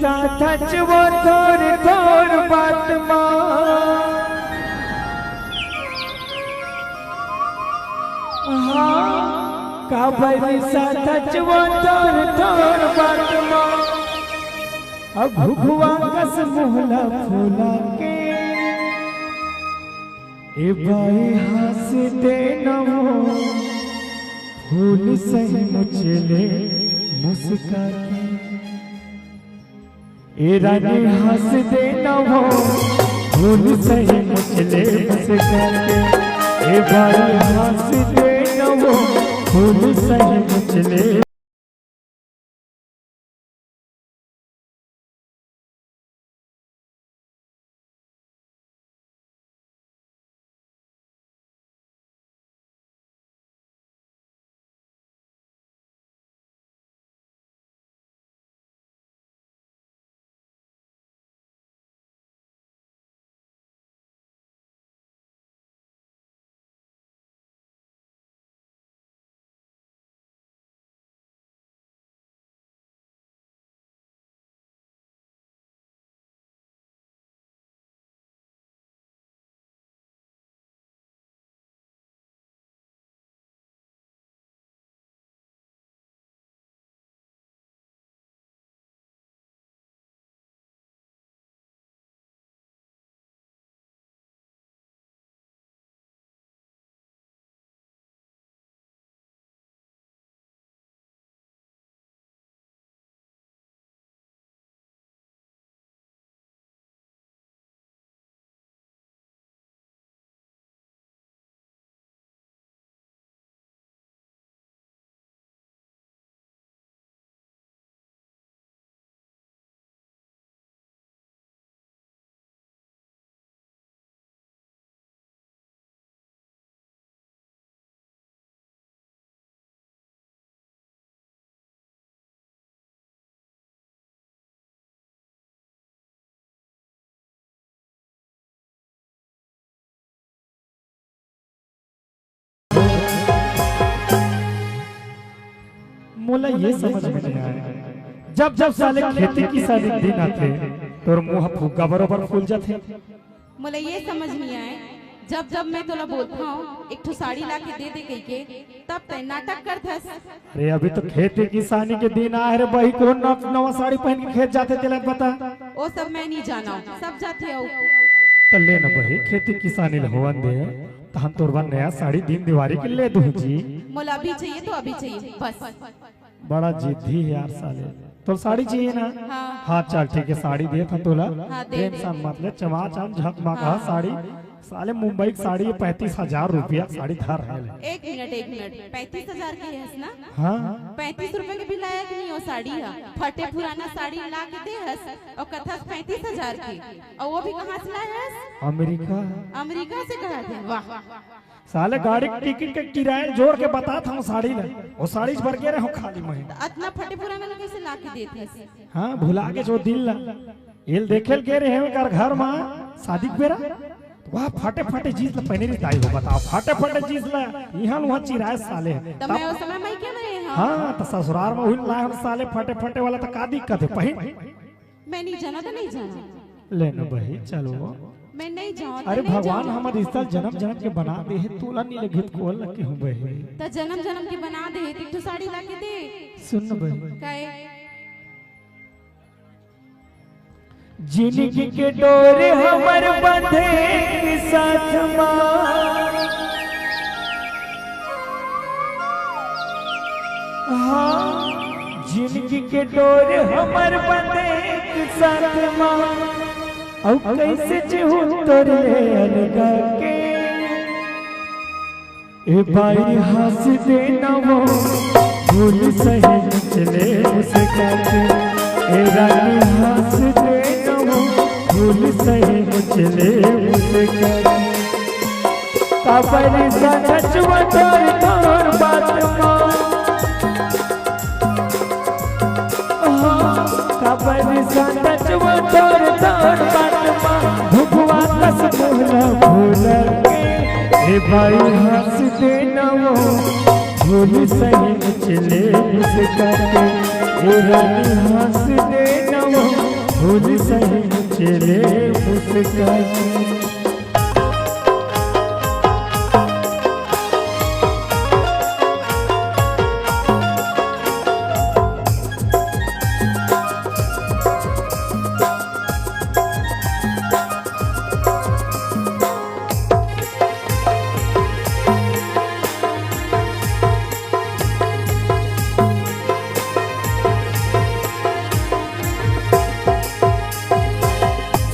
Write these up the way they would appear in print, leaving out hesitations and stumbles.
सच वो थोड़ थोड़ बात मां काबरी सच वो थोड़ थोड़ बात मां अब भुगवा कस मोहला फूला के ए भाई हंसते न हो फूल सही मुचले मुस्का के ए रानी हंसते न हो फूल सही मुचले मुस्का के ए भाई हंसते न हो फूल सही मुचले मोला ये समझ में नहीं आया जब जब साले खेती की सारी दिन आते तो मुंह फूका बरोबर फूल जाते। मोला ये समझ नहीं आए जब जब मैं तोला बोलता हूँ एक ठो साड़ी ला के दे दे कही के तब तय नाटक करथस। अरे अभी तो खेती किसानी के दिन आए रे भाई कौन नवा साड़ी पहन के खेत जाते तेला बता। वो सब मैं नहीं जाना सब जाते हो तो ले ना भाई खेती किसानी होवन दे तो हम तोरबा नया साड़ी दिन दिवाली के ले दूं जी। मोला अभी चाहिए तो अभी चाहिए बस। बड़ा जिद्दी है यार साले तो साड़ी चाहिए ना। हाँ चल ठीक है साड़ी दे था तोला टेंशन मत ले चमाचम झकमका साड़ी साले मुंबई की साड़ी 35,000 रुपया साड़ी धार है। एक मिनट 35,000 की है ना। हाँ 35 रुपए के भी लायक नहीं हो साड़ी है फटे पुराना साड़ी ला के दे हस और कथा 35,000 की और वो भी कहाँ से लाए हस अमेरिका से कहा थे। वाह साले गाड़ी टिकट का किराया जोड़ के बता था साड़ी ले वो साड़ी भर के रहे खाली महीना इतना फटे पुराना लोग कैसे ला के देते हैं। हाँ भुला के जो दिल ला ये देखेल के रहे कर घर में शादी बेरा वाह फटे फटे चीज ला पहने दाई हो बताओ फटे फटे चीज ला यहाँ वहाँ चिराए साले तो मैं उस समय मैं क्या नहीं। हाँ तो ससुराल में हुई लाए साले फटे फटे वाला तो का दिक्कत है पहन मैं नहीं जाना तो नहीं जाना लेना भाई चलो मैं नहीं जाऊँ। अरे भगवान हमारे रिश्ता जन्म जन्म के बना दे है तोला नहीं लगे कोल लगे हूँ बहे तो जन्म जन्म के बना दे एक तो साड़ी ला के दे सुन बहे काहे जिंदगी के डोरे हमर बंधे साथ मां हाँ जिंदगी के डोरे हमर बंधे साथ मां औ कैसे जीहू तोरे अलगा के ए भाई हंस दे न वो भूल सही चले उसे काटे ए रानी हंस दे फूल सही मुचले उसे काबरी सच वो तोर तोर बात मां काबरी सच वो तोर तोर बात मां भुगवा कस मोहला भूल के ए भाई हंस दे न वो फूल सही मुचले उसे ए रानी हंस दे न वो मुचले मुस्काई।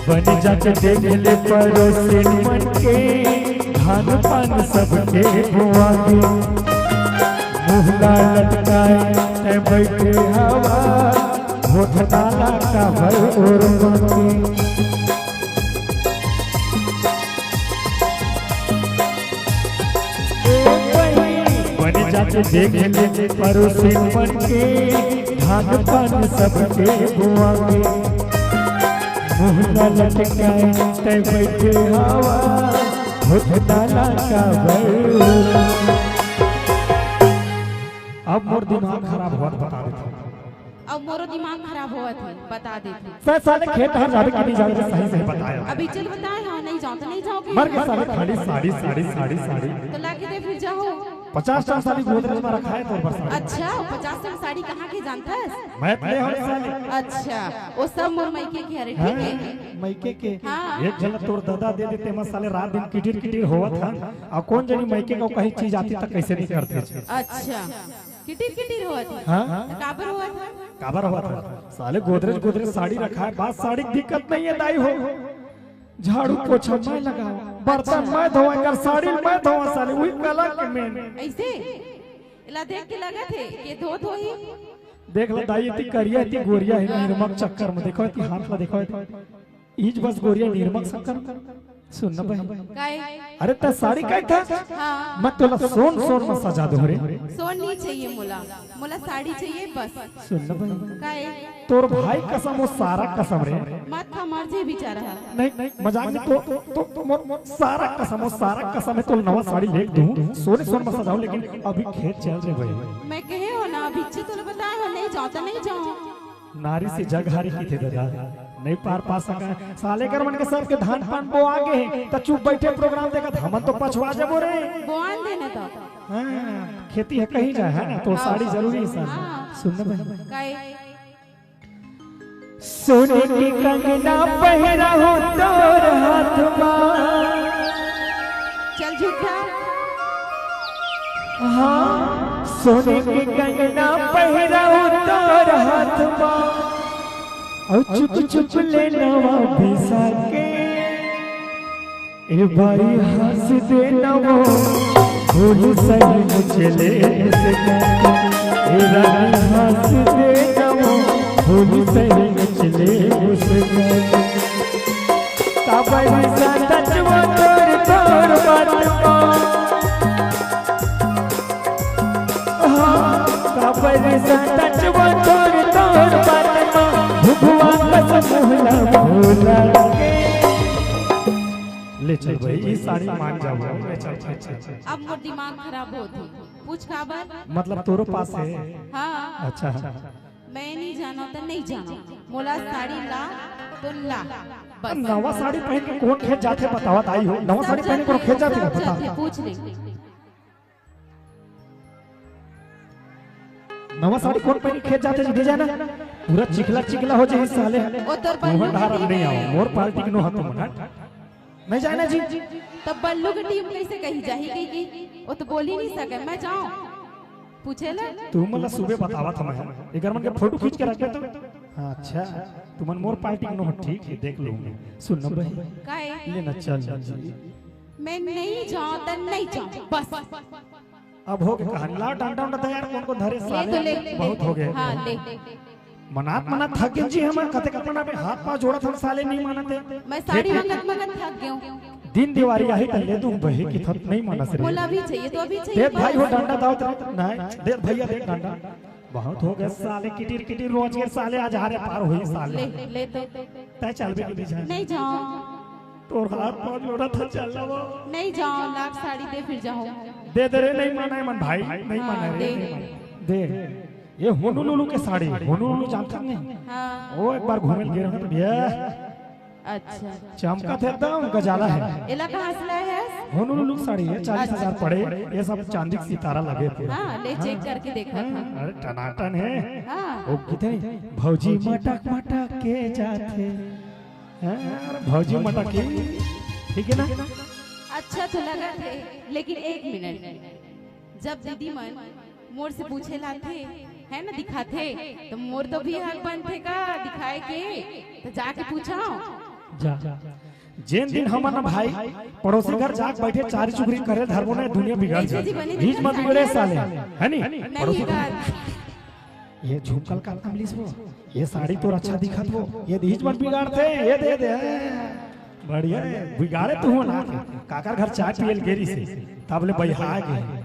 बन जाके देख ले पड़ोसिन मन के धान पान सबके बुआ के मुहला लटकाए ते बैठे हवा होठ डाला का भर और मन बन जाके देख ले पड़ोसिन मन के धान पान सबके बुआ के मुहला लटकाए ते बैठे हवा होठ डाला का भर। अब मोर दिमाग खराब हुआ बता देता। अब मोरो दिमाग खराब हुआ था बता देती। सर साले खेत हर जावे कभी जावे सही सही बताया। अभी चल बताए हाँ नहीं जाओ तो नहीं जाओगे। मर के साले खाली साड़ी साड़ी साड़ी साड़ी। तो लाके दे फिर जाओ। 50 टन साड़ी गोदरेज में रखा है तो बरसात। अच्छा 50 टन साड़ी कहाँ की जानता है? मैं ले हूँ साले। अच्छा वो सब मोर मायके की अरे ठीक है। मायके के हाँ। एक झलक तोर दादा दे देते मसाले रात दिन किटिर किटिर होवा था। और कौन जानी मायके को कहीं चीज आती तक कैसे नहीं करते। अच्छा किटिर किटिर हुआ था। हाँ काबर हुआ था। काबर हुआ था साले गोदरेज गोदरेज साड़ी रखा है। बात साड़ी की दिक्कत नहीं है दाई हो। झाड़ू पोछा मैं लगाओ बर्तन मैं धोवा कर साड़ी मैं धोवा साले वही कला के में ऐसे इला देख के लगा थे कि धो ही देख ले दाई इतनी करिया इतनी गोरिया है निर्मक चक्कर में देखो इतनी हाथ में देखो इज बस गोरिया निर्मक चक्कर सुन ना भाई काय अरे ते साड़ी काय था हाँ मत तोला सोन सोन में सजा दो रे सोन नहीं चाहिए मोला मोला साड़ी चाहिए बस सुन ना भाई काय तोर भाई कसम वो सारा कसम रे मत का मर्जी बेचारा नहीं मजाक में तो सारा कसम है तो नवा साड़ी ले दूं सोने सोन में सजाऊं लेकिन अभी खेत चल रहे भाई मैं कहे हो ना अभी तो बताया हो नहीं जाओ तो नहीं जाओ नारी से जग हारी की थे दादा नहीं पार पा सका साले कर मन के सर के धान पान बो आगे तो चुप बैठे प्रोग्राम देखा हमन तो पछवा जबो रे बोआन देने तो हां खेती है कहीं जाए है ना तो साड़ी जरूरी है सर सुन भाई काय सोने की कंगना पहरा हो तोर हाथ में चल झूठा हाँ सोने की कंगना पहरा हो तोर हाथ में और चुप चुप ले नवा बिसा के ए भाई हंस दे नवो फूल सही मुझले ए रानी हंस दे नवो फूल सही मुझले उसके काबरी सा टचवा तोर तोर बात काबरी सा टचवा तोर तोर बात ले चल भाई ये साड़ी मान जाओ ले चल अब मोर दिमाग खराब होती पूछ खबर मतलब तोरो पास है हाँ अच्छा मैं नहीं जाना तो नहीं जाना मोला साड़ी ला तो ला बस नवा साड़ी पहन के कौन खेत जाते बतावत आई हो नवा साड़ी पहन के खेत जाते बता पूछ ले नवा साड़ी कौन पहन के खेत जाते जी जाना पूरा चिकला चिकला हो जाए साले ओ तोर मोहन धार नहीं आओ मोर पार्टी के नो हाथ में नहीं जाना जी तब बल्लू की टीम कैसे कही जाही गई वो तो बोल ही नहीं सके मैं जाऊं पूछे ले तू मला सुबह बतावा था मैं एक मन के फोटो खींच के रखे तो हां अच्छा तुमन मोर पार्टी के नो ठीक है देख लूंगी सुन न भाई काहे लेना चल जी मैं नहीं जाऊं तो नहीं जाऊं बस अब हो गया कहानी ला डांडा डांडा तैयार कौन को धरे साले बहुत हो गए हां ले मना थक गए जी हम कते कपना पे हाथ पांव जोड़ा था साले नहीं मानते मैं साड़ी मंगत थक गई दिन दिवाली आई त ले दूं बहे की थक नहीं मानस रे बोला भी चाहिए तो अभी चाहिए देख भाई हो डांडा दाओ नहीं देख भैया देख डांडा बहुत हो गए साले किटिर किटिर रोज के साले आज हारे पार हुई साले ले तो तय चलबे के बीच नहीं जाओ तोर हाथ पांव जोड़ा था चल लो नहीं जाओ लाख साड़ी दे फिर जाओ दे दे रे नहीं माना है मन भाई नहीं माना रे दे ये होनुलुलु के साड़ी होनुलुलु जानता नहीं हां ओ एक बार घूमे गए तो भैया अच्छा चमका थे एकदम गजाला है। एला कहाँ से लाए है? होनू लुक साड़ी है 40,000 पड़े, ये सब चांदी का सितारा लगे थे। हाँ ले चेक करके देखा था। अरे टनाटन है। हाँ वो कितने भौजी मटक मटक के जाते, भौजी मटक के, ठीक है ना? अच्छा तो लगा थे, लेकिन एक मिनट, जब दीदी मन मोर से पूछे लाते है ना दिखाते, तो मोर तो भी हक बनते का दिखाए के, तो जाके पूछाओ। जा जेन दिन हम ना भाई पड़ोसी घर जाके बैठे चार चुगरी करे धर्मों ने दुनिया बिगाड़ दी। बीच मत बिगड़े साले, है नी? पड़ोसी ये झुमकल का कमलिस वो, ये साड़ी तो अच्छा दिखत वो, ये बीच मत बिगाड़ते, ये दे दे बढ़िया बिगाड़े तू हो ना। काकर घर चाय पियल गेरी से तब ले बैहा गए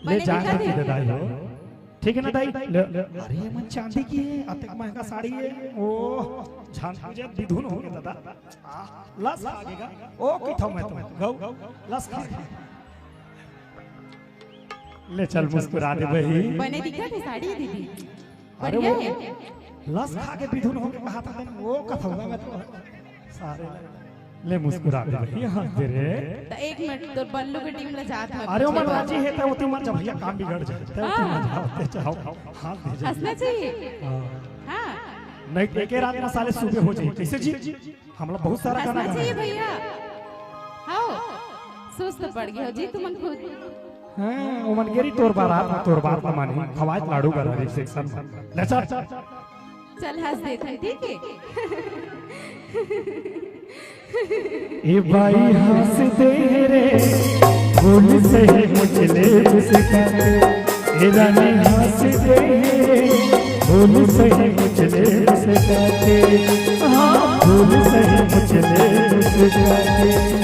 ले जाकर के दे दाई हो, ठीक है ना दाई? अरे मन चांदी की है, अतक महंगा साड़ी है। ओ झान तुझे विधुन हो गया दादा, लस खाएगा। ओ किथो मैं तो गौ लस खा ले, चल मुस्कुरा दे भाई। बने दिखत है साड़ी दीदी, अरे बढ़िया वो है। लस खा के विधुन हो के कहा था वो कथो मैं तो सारे ले मुस्कुरा दे भाई। हां दे रे तो एक मिनट तो बल्लू की टीम ले जात में। अरे मन राजी है तो तुम मत भैया काम बिगड़ जाए तो जाओ जाओ हां दे जा हंसना चाहिए। हां नहीं एक रात में साले सुबह हो जाए कैसे जी? हम लोग बहुत सारा गाना हंसना चाहिए गाए भैया। हां सुस्त पड़ गया हो जी तुम खुद। हां ओ मन गेरी तोर बारात में मानी खवाज लाडू कर रही सेक्शन में ले चल चल हंस दे ठीक है। ए भाई हंस दे रे फूल से मुझले मुस्काते, ए रानी हंस दे रे फूल से मुझले मुस्काते, हाँ फूल से मुझले मुस्काते।